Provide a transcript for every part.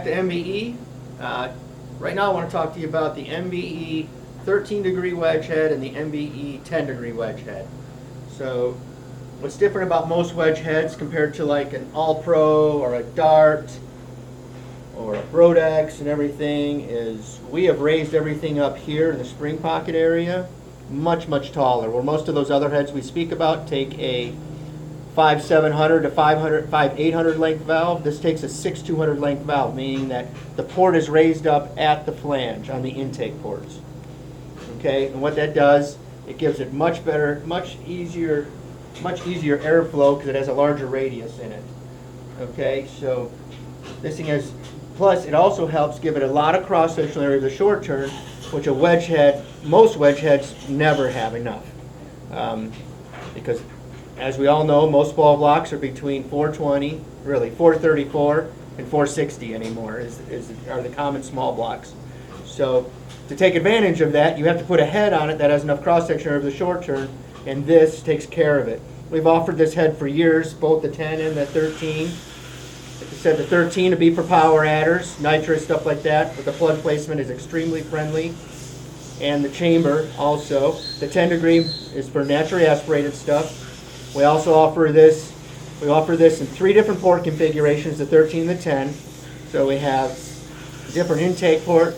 back to MBE. Right now I want to talk to you about the MBE 13-degree wedge head and the MBE 10-degree wedge head. So what's different about most wedge heads compared to like an All-Pro or a Dart or a Brodex and everything is we have raised everything up here in the spring pocket area much taller, where most of those other heads we speak about take a 5/700 to 5/800 length valve. This takes a 6/200 length valve, meaning that the port is raised up at the flange on the intake ports. Okay, and what that does, it gives it much better, much easier airflow because it has a larger radius in it. Okay, so this thing has, plus it also helps give it a lot of cross-sectional area of the short turn, which a wedge head, most wedge heads never have enough. Because as we all know, most ball blocks are between 420, really 434 and 460 anymore are the common small blocks. So to take advantage of that, you have to put a head on it that has enough cross-section area of the short turn, and this takes care of it. We've offered this head for years, both the 10 and the 13. Like I said, the 13 to be for power adders, nitrous, stuff like that, but the plug placement is extremely friendly. And the chamber also. The 10-degree is for naturally aspirated stuff. We also offer this. We offer this in 3 different port configurations: the 13 and the 10. So we have different intake port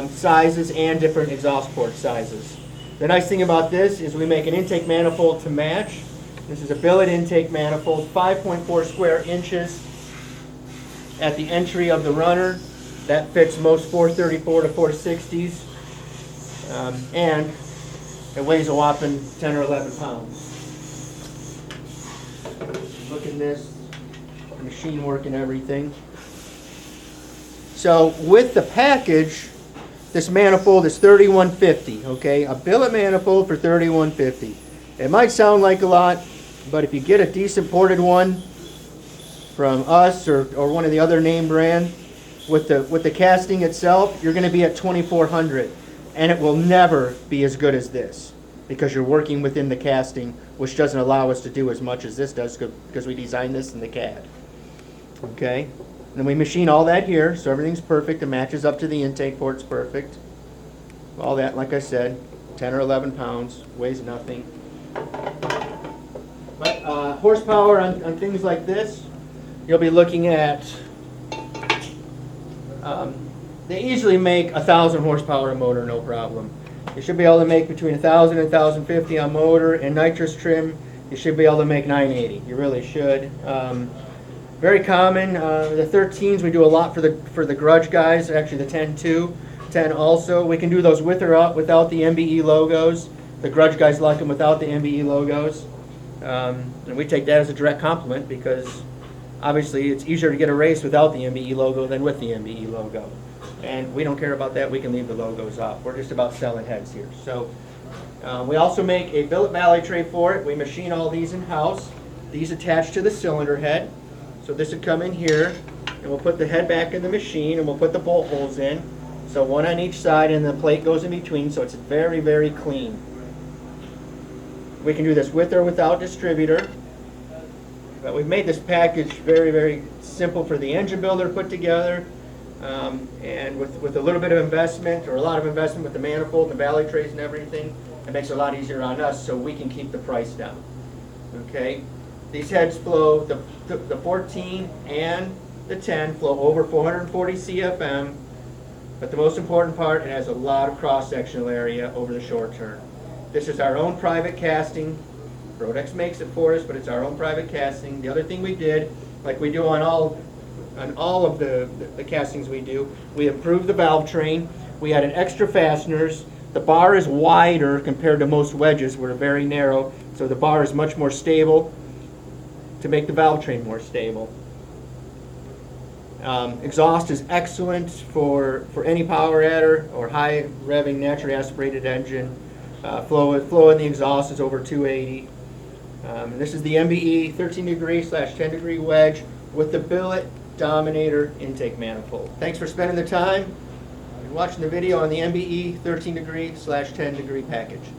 sizes and different exhaust port sizes. The nice thing about this is we make an intake manifold to match. This is a billet intake manifold, 5.4 square inches at the entry of the runner. That fits most 434 to 460s. And it weighs a whopping 10 or 11 pounds. Look at this, the machine work and everything. So with the package, this manifold is $31.50, okay? A billet manifold for $31.50. It might sound like a lot, but if you get a decent ported one from us or one of the other name brand, with the casting itself, you're going to be at $2,400. And it will never be as good as this because you're working within the casting, which doesn't allow us to do as much as this does because we designed this in the CAD. Okay? And then we machine all that here, so everything's perfect. It matches up to the intake ports perfect. All that, like I said, 10 or 11 pounds, weighs nothing. But horsepower on things like this, you'll be looking at they easily make 1,000 horsepower a motor, no problem. You should be able to make between 1,000 and 1,050 on motor, and nitrous trim, you should be able to make 980. You really should. Very common. The 13s we do a lot for the grudge guys. Actually, the 10 too. 10 also. We can do those with or without the MBE logos. The grudge guys like them without the MBE logos, and we take that as a direct compliment because obviously it's easier to get a race without the MBE logo than with the MBE logo. And we don't care about that. We can leave the logos off. We're just about selling heads here. So we also make a billet valley tray for it. We machine all these in-house. These attach to the cylinder head. So this would come in here, and we'll put the head back in the machine, and we'll put the bolt holes in. So one on each side, and the plate goes in between, so it's very clean. We can do this with or without distributor. But we've made this package very simple for the engine builder to put together. And with a little bit of investment, or a lot of investment with the manifold and the valley trays and everything, it makes it a lot easier on us so we can keep the price down. Okay? These heads flow, the 14 and the 10 flow over 440 CFM, but the most important part, it has a lot of cross-sectional area over the short turn. This is our own private casting. Brodex makes it for us, but it's our own private casting. The other thing we did, like we do on all of the castings we do, we improved the valve train. We added extra fasteners. The bar is wider compared to most wedges. We're very narrow, so the bar is much more stable to make the valve train more stable. Exhaust is excellent for any power adder or high revving naturally aspirated engine. Flow in the exhaust is over 280. And this is the MBE 13-degree/10-degree wedge with the billet Dominator intake manifold. Thanks for spending the time and watching the video on the MBE 13-degree/10-degree package.